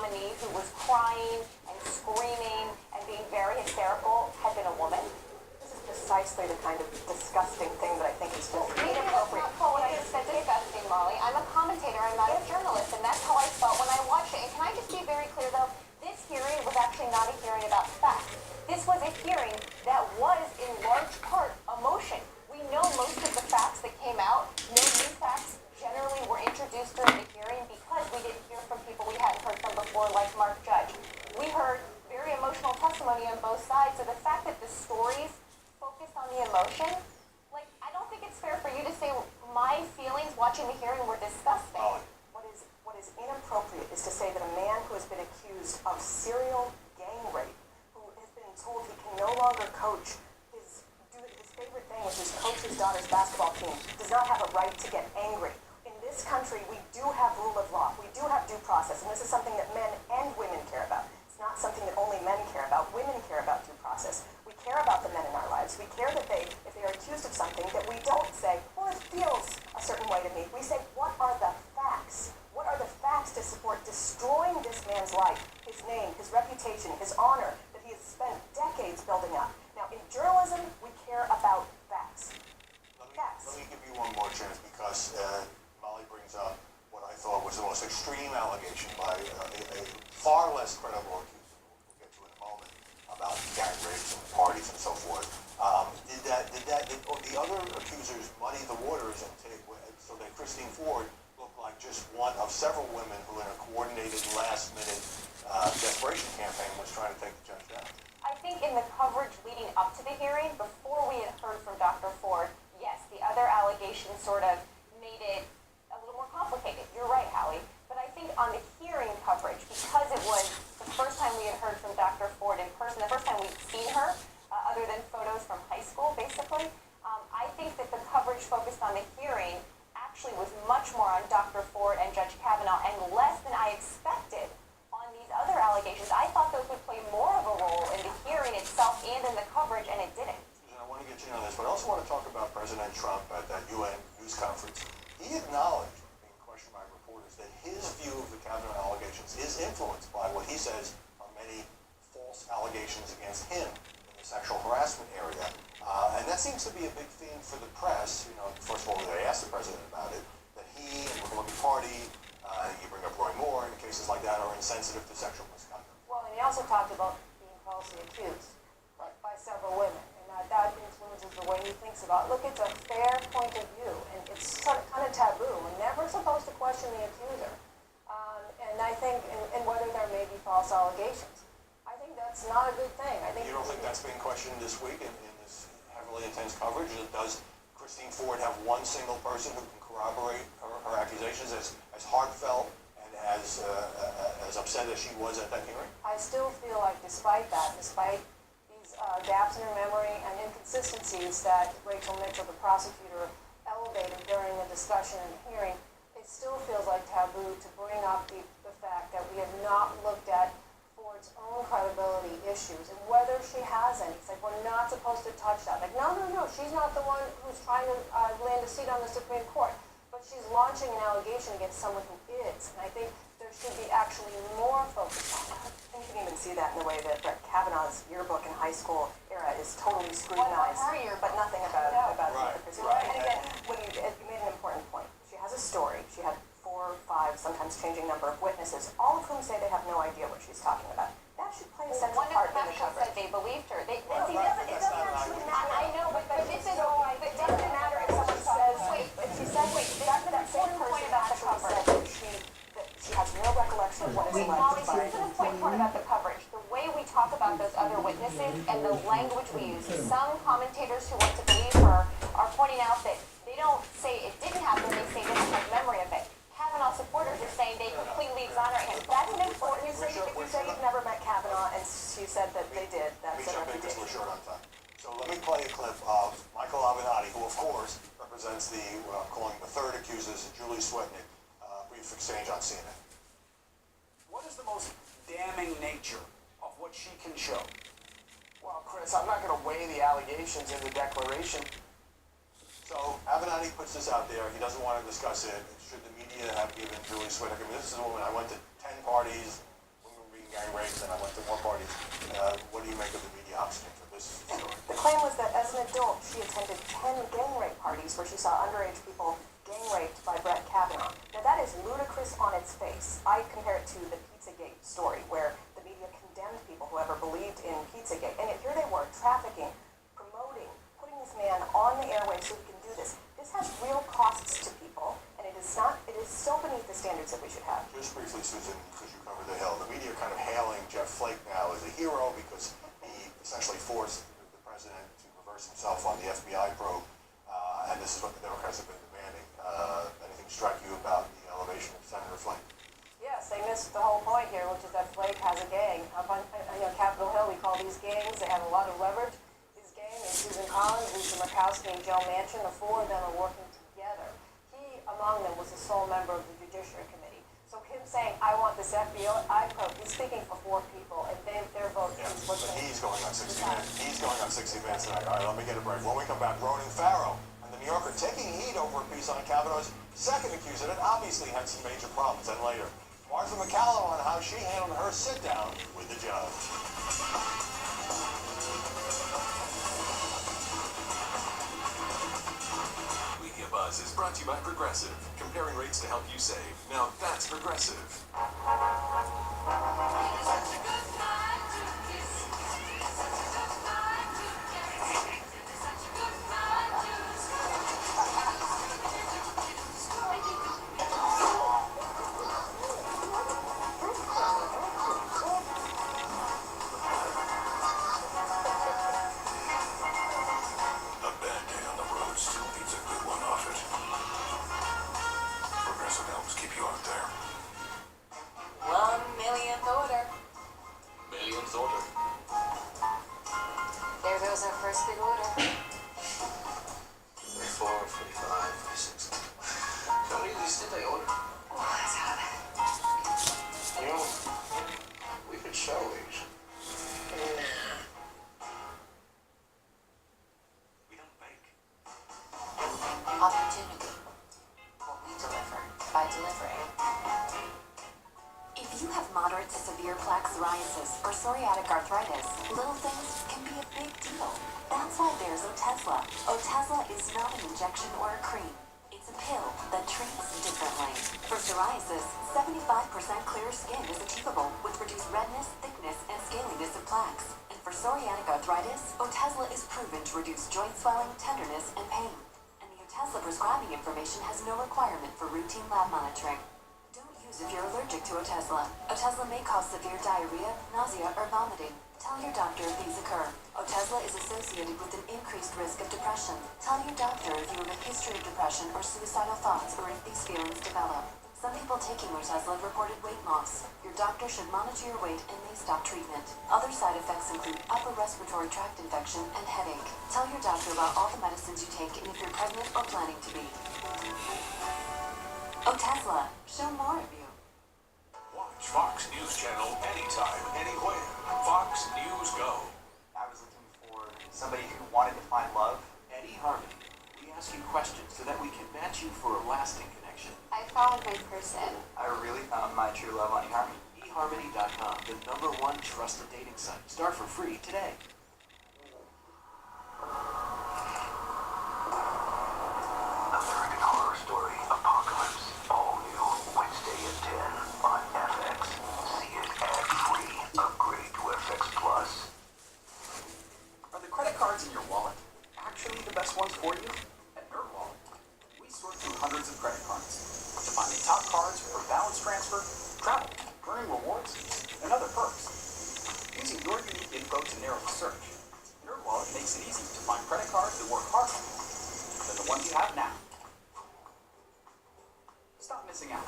nominee who was crying and screaming and being very hysterical had been a woman. This is precisely the kind of disgusting thing that I think is just inappropriate. Not call what I just said disgusting, Molly. I'm a commentator, I'm not a journalist, and that's how I felt when I watched it. And can I just be very clear, though? This hearing was actually not a hearing about facts. This was a hearing that was, in large part, emotion. We know most of the facts that came out. No new facts generally were introduced during the hearing because we didn't hear from people we hadn't heard from before, like Mark Judge. We heard very emotional testimony on both sides, so the fact that the stories focused on the emotion, like, I don't think it's fair for you to say my feelings watching the hearing were disgusting. What is inappropriate is to say that a man who has been accused of serial gang rape, who has been told he can no longer coach his favorite thing, which is coach his daughter's basketball team, does not have a right to get angry. In this country, we do have rule of law. We do have due process, and this is something that men and women care about. It's not something that only men care about. Women care about due process. We care about the men in our lives. We care that if they are accused of something, that we don't say, well, it feels a certain way to me. We say, what are the facts? What are the facts to support destroying this man's life, his name, his reputation, his honor, that he has spent decades building up? Now, in journalism, we care about facts. Let me give you one more chance because Molly brings up what I thought was the most extreme allegation by a far less credible accuser, we'll get to in a moment, about gang rapes and parties and so forth. Did the other accusers muddy the waters and so that Christine Ford looked like just one of several women who in a coordinated last-minute desperation campaign was trying to take the judge down? I think in the coverage leading up to the hearing, before we had heard from Dr. Ford, yes, the other allegations sort of made it a little more complicated. You're right, Howie. But I think on the hearing coverage, because it was the first time we had heard from Dr. Ford in person, the first time we'd seen her, other than photos from high school, basically, I think that the coverage focused on the hearing actually was much more on Dr. Ford and Judge Kavanaugh and less than I expected on these other allegations. I thought those would play more of a role in the hearing itself and in the coverage, and it didn't. I want to get you on this, but I also want to talk about President Trump at that UN news conference. He acknowledged, being questioned by reporters, that his view of the Kavanaugh allegations is influenced by what he says are many false allegations against him in the sexual harassment area. And that seems to be a big theme for the press. You know, first of all, they asked the president about it, that he and the Republican Party, you bring up Roy Moore, and cases like that are insensitive to sexual misconduct. Well, and he also talked about being falsely accused by several women, and that influences the way he thinks about it. Look, it's a fair point of view, and it's sort of kind of taboo. We're never supposed to question the accuser. And I think, and whether there may be false allegations, I think that's not a good thing. I think you don't think that's being questioned this week in this heavily intense coverage? Does Christine Ford have one single person who can corroborate her accusations as heartfelt and as upset as she was at that hearing? I still feel like despite these gaps in her memory and inconsistencies that Rachel Mitchell, the prosecutor, elevated during the discussion and the hearing, it still feels like taboo to bring up the fact that we have not looked at Ford's own credibility issues and whether she has any. It's like we're not supposed to touch that. Like, no, she's not the one who's trying to land a seat on the Supreme Court, but she's launching an allegation against someone who is, and I think there should be actually more focus on that. And you can even see that in the way that Brett Kavanaugh's yearbook in high school era is totally scrutinized, but nothing about right. Right. And again, you made an important point. She has a story. She had 4 or 5, sometimes changing number of witnesses, all of whom say they have no idea what she's talking about. That should play a central part in the coverage. Said they believed her. It doesn't actually matter. I know, but this is why it doesn't matter if someone says, if she says, back to that same person about the coverage, that she has no recollection of what is alleged. Here's an important part about the coverage. The way we talk about those other witnesses and the language we use. Some commentators who want to believe her are pointing out that they don't say it didn't happen, they say they don't have memory of it. Kavanaugh supporters are saying they completely exonerate him. That's an important You say you've never met Kavanaugh, and she said that they did. That's a reputation. We're short on time. So let me play a clip of Michael Avenatti, who of course represents the, what I'm calling the third accusers, Julie Swetnick, brief exchange on CNN. What is the most damning nature of what she can show? Well, Chris, I'm not going to weigh the allegations in the declaration. So Avenatti puts this out there. He doesn't want to discuss it. Should the media have given Julie Swetnick? I mean, this is a woman. I went to 10 parties. gang rapes, and I went to more parties. What do you make of the media oxygen for this story? The claim was that as an adult, she attended 10 gang rape parties where she saw underage people gang raped by Brett Kavanaugh. Now that is ludicrous on its face. I compare it to the Pizzagate story, where the media condemned people who ever believed in Pizzagate. And yet here they were, trafficking, promoting, putting this man on the airwaves so he can do this. This has real costs to people, and it is so beneath the standards that we should have. Just briefly, Susan, because you covered the Hill, the media are kind of hailing Jeff Flake now as a hero because he essentially forced the president to reverse himself on the FBI probe, and this is what the Democrats have been demanding. Anything strike you about the elevation of Senator Flake? Yes, they missed the whole point here, which is that Flake has a gang. Up on Capitol Hill, we call these gangs. They have a lot of leverage. His gang is Susan Collins, Lisa Murkowski, and Joe Manchin. The four of them are working together. He, among them, was the sole member of the Judiciary Committee. So him saying, I want this FBI probe, he's speaking for four people, and their vote Yeah, is what's but going he's going on 60 Minutes. He's going on 60 Minutes tonight. All right, let me get a break. When we come back, Ronan Farrow and the New Yorker taking heat over a piece on Kavanaugh's second accuser that obviously had some major problems. And later, Martha McCallum on how she handled her sit-down with the judge. Media Buzz is brought to you by Progressive. Comparing rates to help you save. Now that's Progressive. A bad day on the road still beats a good one off it. Progressive helps keep you out there. 1 millionth order. Millionth order. There goes our first big order. 44, 45, 46. How many of these did they order? Oh, that's hot. You know, we could sell these. We don't bake. Opportunity. What we deliver by delivering. If you have moderate to severe plaque psoriasis or psoriatic arthritis, little things can be a big deal. That's why there's Otezla. Otezla is not an injection or a cream. It's a pill that treats differently. For psoriasis, 75% clear skin is achievable with reduced redness, thickness, and scaliness of plaques. And for psoriatic arthritis, Otezla is proven to reduce joint swelling, tenderness, and pain. And the Otezla prescribing information has no requirement for routine lab monitoring. Don't use if you're allergic to Otezla. Otezla may cause severe diarrhea, nausea, or vomiting. Tell your doctor if these occur. Otezla is associated with an increased risk of depression. Tell your doctor if you have a history of depression or suicidal thoughts or if these feelings develop. Some people taking Otezla have reported weight loss. Your doctor should monitor your weight and may stop treatment. Other side effects include upper respiratory tract infection and headache. Tell your doctor about all the medicines you take and if you're pregnant or planning to be. Otezla, show more of you. Watch Fox News Channel anytime, anywhere. Fox News Go. I was looking for somebody who wanted to find love. At eHarmony, we ask you questions so that we can match you for a lasting connection. I found my person. I really found my true love on eHarmony. eHarmony.com, the #1 trusted dating site. Start for free today. American Horror Story Apocalypse. All new Wednesday at 10 on FX. See it ad-free. Upgrade to FX Plus. Are the credit cards in your wallet actually the best ones for you? At NerdWallet, we sort through hundreds of credit cards to find the top cards for balance transfer, travel, earning rewards, and other perks. Using your unique info to narrow the search, NerdWallet makes it easy to find credit cards that work harder than the ones you have now. Stop missing out.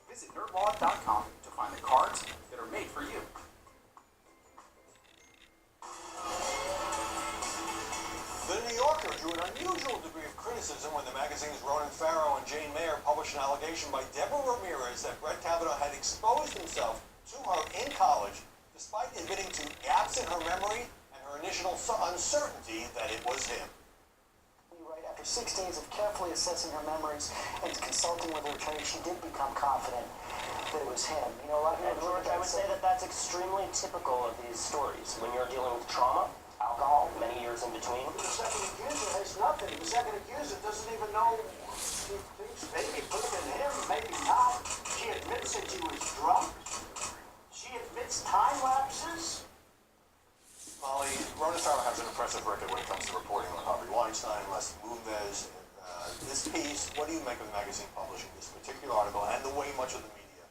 Visit nerdwallet.com to find the cards that are made for you. The New Yorker drew an unusual degree of criticism when the magazine's Ronan Farrow and Jane Mayer published an allegation by Deborah Ramirez that Brett Kavanaugh had exposed himself to her in college, despite admitting to gaps in her memory and her initial uncertainty that it was him. Right after 6 days of carefully assessing her memories and consulting with her attorney, she did become confident that it was him. You know, a lot of people George, I would say that that's extremely typical of these stories. When you're dealing with trauma, alcohol, many years in between. The second accuser has nothing. The second accuser doesn't even know. She thinks maybe put it in him, maybe not. She admits that she was drunk. She admits time lapses. Molly, Ronan Farrow has an impressive record when it comes to reporting on Harvey Weinstein, Les Moonves. This piece, what do you make of the magazine publishing this particular article and the way much of the media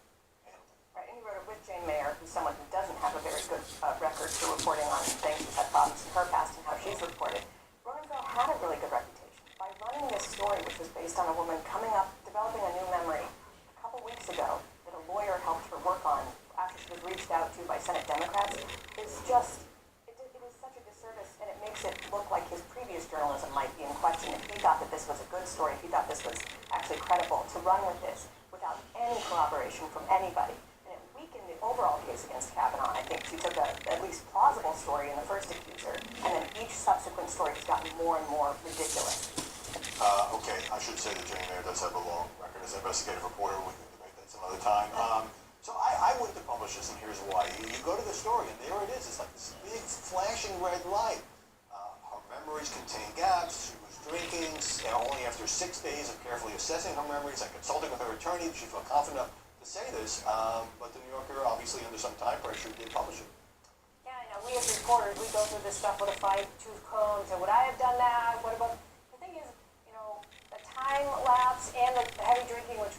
handled it? Right, and he wrote it with Jane Mayer, who's someone who doesn't have a very good record for reporting on things that have problems in her past and how she's reported. Ronan Farrow had a really good reputation. By running this story, which was based on a woman coming up, developing a new memory a couple weeks ago that a lawyer helped her work on after she was reached out to by Senate Democrats, is just, it is such a disservice, and it makes it look like his previous journalism might be in question. If he thought that this was a good story, if he thought this was actually credible, to run with this without any corroboration from anybody, and it weakened the overall case against Kavanaugh. I think she took a at least plausible story in the first accuser, and then each subsequent story has gotten more and more ridiculous. Okay, I should say that Jane Mayer does have a long record as an investigative reporter. We can debate that some other time. So I wouldn't have published this, and here's why. You go to the story, and there it is. It's like this big flashing red light. Her memories contain gaps. She was drinking. Only after 6 days of carefully assessing her memories and consulting with her attorney did she feel confident enough to say this. But the New Yorker, obviously under some time pressure, did publish it. Yeah, I know. We as reporters, we go through this stuff with a fine-tooth comb. So would I have done that? What about... The thing is, you know, the time lapse and the heavy drinking, which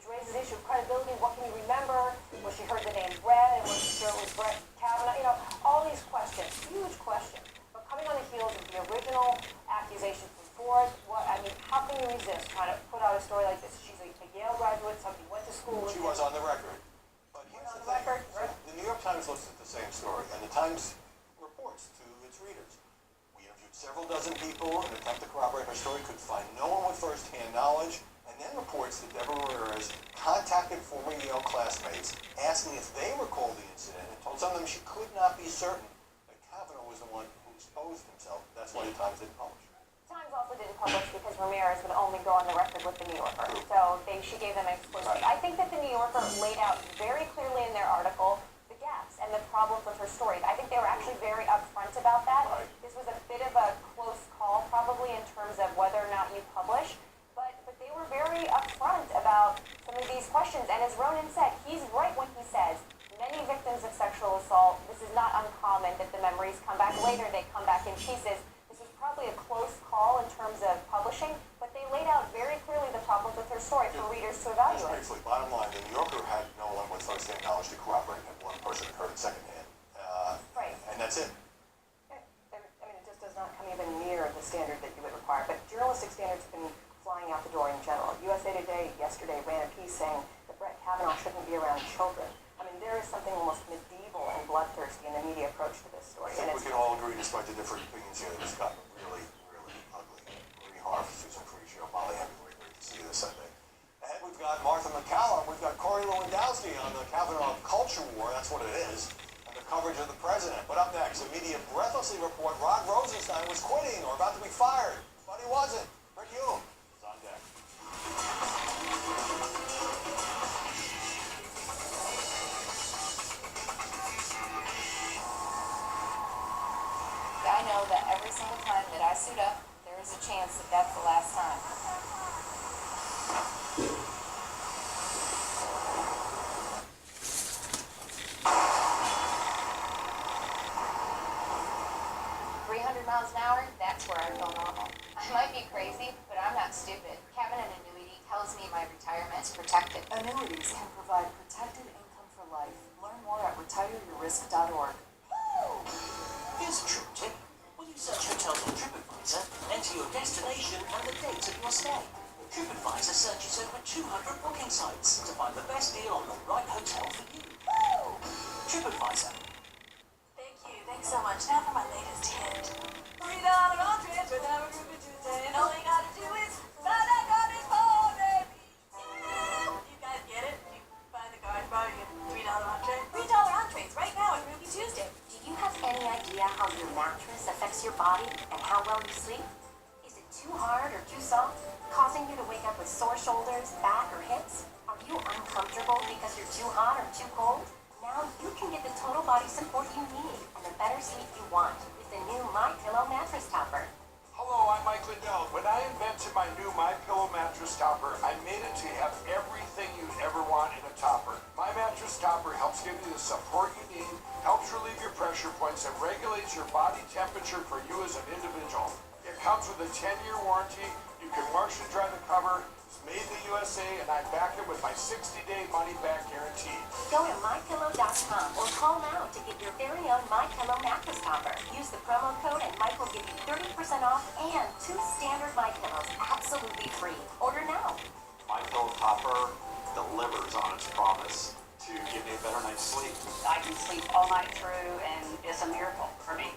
raises the issue of credibility. What can you remember? Was she heard the name Brett, and was she sure it was Brett Kavanaugh? You know, all these questions, huge questions. But coming on the heels of the original accusation from Ford, how can you resist trying to put out a story like this? She's a Yale graduate, somebody went to school with She was on the record. But here's the thing. Right. The New York Times looks at the same story, and the Times reports to its readers. We interviewed several dozen people in an attempt to corroborate her story, could find no one with first-hand knowledge, and then reports that Deborah Ramirez contacted former Yale classmates asking if they recalled the incident and told some of them she could not be certain that Kavanaugh was the one who exposed himself. That's why the Times didn't publish. The Times also didn't publish because Ramirez would only go on the record with the New Yorker. So she gave them exclusivity. I think that the New Yorker laid out very clearly in their article the gaps and the problems with her story. I think they were actually very upfront about that. Right. This was a bit of a close call probably in terms of whether or not you publish. But they were very upfront about some of these questions. And as Ronan said, he's right when he says many victims of sexual assault, this is not uncommon that the memories come back later, they come back in pieces. This was probably a close call in terms of publishing, but they laid out very clearly the problems with her story for readers to Just evaluate. briefly, bottom line, the New Yorker had no one with first-hand knowledge to corroborate that one person heard it secondhand. Right. And that's it. It just does not come even near the standard that you would require. But journalistic standards have been flying out the door in general. USA Today yesterday ran a piece saying that Brett Kavanaugh shouldn't be around children. There is something almost medieval and bloodthirsty in the media approach to this story. I think we can all agree, despite the different opinions here, that it's gotten really, really ugly. Marie Harf, Susan Aparicio, Molly Hemingway, great to see you this Sunday. Ahead we've got Martha McCallum, we've got Corey Lewandowski on the Kavanaugh culture war, that's what it is, and the coverage of the president. But up next, the media breathlessly report Rod Rosenstein was quitting or about to be fired, but he wasn't. Rick Hume is on deck. I know that every single time that I suit up, there is a chance that that's the last time. $300 an hour, that's where I feel normal. I might be crazy, but I'm not stupid. Having an annuity tells me my retirement's protected. Annuities can provide protected income for life. Learn more at retireyourrisk.org. Here's a true tip. When you search hotels on TripAdvisor, enter your destination and the date of your stay. TripAdvisor searches over 200 booking sites to find the best deal on the right hotel for you. TripAdvisor. Thank you. Thanks so much. Now for my latest hit. $3 entrees with our Ruby Tuesday, and all you gotta do is buy that garbage bar, baby. Yeah. You guys get it? You buy the garbage bar, you get $3 entree. $3 entrees right now at Ruby Tuesday. Do you have any idea how your mattress affects your body and how well you sleep? Is it too hard or too soft, causing you to wake up with sore shoulders, back, or hips? Are you uncomfortable because you're too hot or too cold? Now you can get the total body support you need and the better sleep you want with the new My Pillow mattress topper. Hello, I'm Mike Liddell. When I invented my new My Pillow mattress topper, I made it to have everything you'd ever want in a topper. My mattress topper helps give you the support you need, helps relieve your pressure points, and regulates your body temperature for you as an individual. It comes with a 10-year warranty. You can wash and dry the cover. It's made in the USA, and I back it with my 60-day money-back guarantee. Go to mypillow.com or call now to get your very own My Pillow mattress topper. Use the promo code and Mike will give you 30% off and 2 standard My Pillows absolutely free. Order now. My Pillow Topper delivers on its promise to give me a better night's sleep. I can sleep all night through, and it's a miracle for me.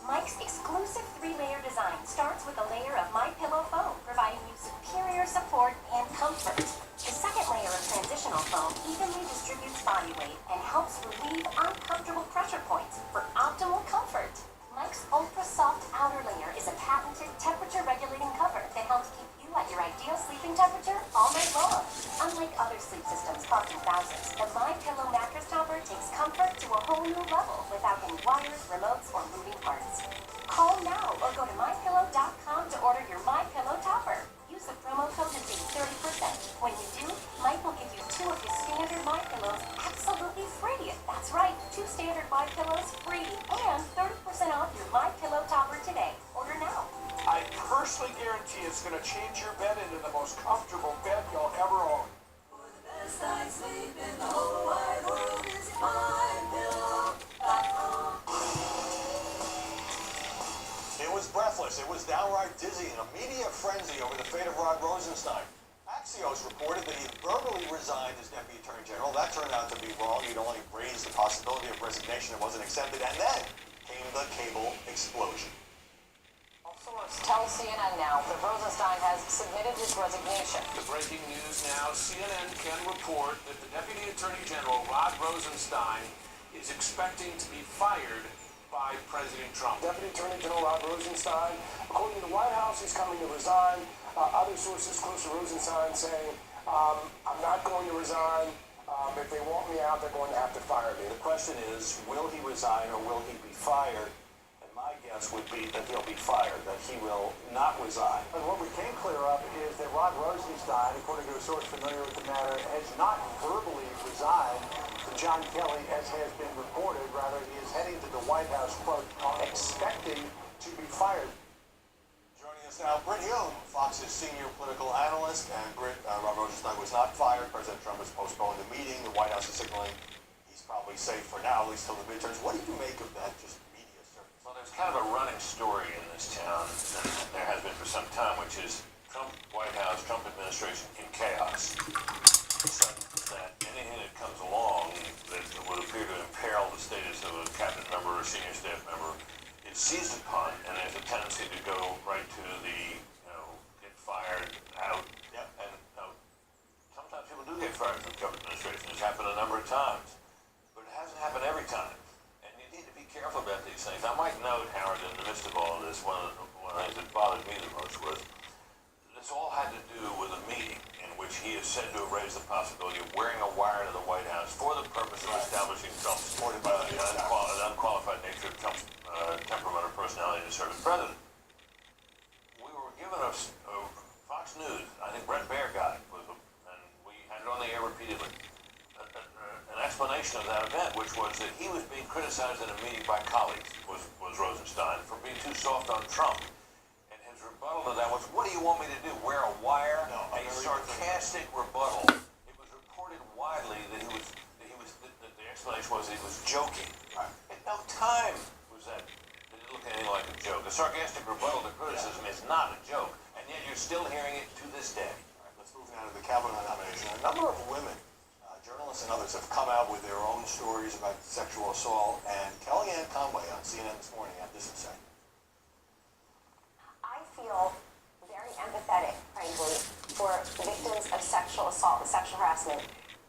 Mike's exclusive 3-layer design starts with a layer of My Pillow foam, providing you superior support and comfort. The second layer of transitional foam evenly distributes body weight and helps relieve uncomfortable pressure points for optimal comfort. Mike's ultra-soft outer layer is a patented temperature-regulating cover that helps keep you at your ideal sleeping temperature all night long. Unlike other sleep systems costing thousands, the My Pillow mattress topper takes comfort to a whole new level without any wires, remotes, or moving parts. Call now or go to mypillow.com to order your My Pillow topper. Use the promo code to save 30%. When you do, Mike will give you 2 of his standard My Pillows absolutely free. That's right, 2 standard My Pillows free and 30% off your My Pillow topper today. Order now. I personally guarantee it's going to change your bed into the most comfortable bed you'll ever own. For the best night's sleep in the whole wide world is mypillow.com. It was breathless. It was downright dizzying. A media frenzy over the fate of Rod Rosenstein. Axios reported that he verbally resigned as Deputy Attorney General. That turned out to be wrong. He'd only raised the possibility of resignation. It wasn't accepted. And then came the cable explosion. Source tells CNN now that Rosenstein has submitted his resignation. The breaking news now, CNN can report that the Deputy Attorney General, Rod Rosenstein, is expecting to be fired by President Trump. Deputy Attorney General Rod Rosenstein, according to the White House, he's coming to resign. Other sources close to Rosenstein saying, I'm not going to resign. If they want me out, they're going to have to fire me. The question is, will he resign or will he be fired? My guess would be that he'll be fired, that he will not resign. And what we can clear up is that Rod Rosenstein, according to a source familiar with the matter, has not verbally resigned to John Kelly, as has been reported. Rather, he is heading to the White House, quote, expecting to be fired. Joining us now, Britt Hume, Fox's senior political analyst. And Britt, Rod Rosenstein was not fired. President Trump has postponed the meeting. The White House is signaling he's probably safe for now, at least till the midterms. What do you make of that just media circus? Well, there's kind of a running story in this town, and there has been for some time, which is Trump White House, Trump administration in chaos. So that anything that comes along that would appear to imperil the status of a cabinet member or senior staff member is seized upon, and there's a tendency to go right to the, get fired, out. Yep. And sometimes people do get fired from Trump administration. It's happened a number of times, but it hasn't happened every time. Careful about these things. I might note, Howard, in the midst of all of this, one of the things that bothered me the most was this all had to do with a meeting in which he is said to have raised the possibility of wearing a wire to the White House for the purpose of establishing Trump's unqualified nature of Trump's temperament or personality to serve as president. We were given a Fox News, I think Brett Baer got it, and we had it on the air repeatedly. An explanation of that event, which was that he was being criticized in a meeting by colleagues, was Rosenstein, for being too soft on Trump. And his rebuttal to that was, what do you want me to do, wear a wire? No, a sarcastic rebuttal. It was reported widely that that the explanation was that he was joking. Right. At no time was that did it look anything like a joke. A sarcastic rebuttal to criticism is not a joke, and yet you're still hearing it to this day. All right, let's move now to the Kavanaugh nomination. A number of women, journalists and others, have come out with their own stories about sexual assault, and Kellyanne Conway on CNN this morning had this to say. I feel very empathetic, frankly, for victims of sexual assault and sexual harassment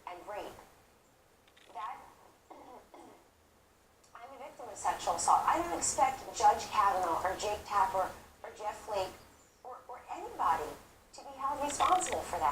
and rape. I'm a victim of sexual assault. I don't expect Judge Kavanaugh or Jake Tapper or Jeff Flake or anybody responsible for that.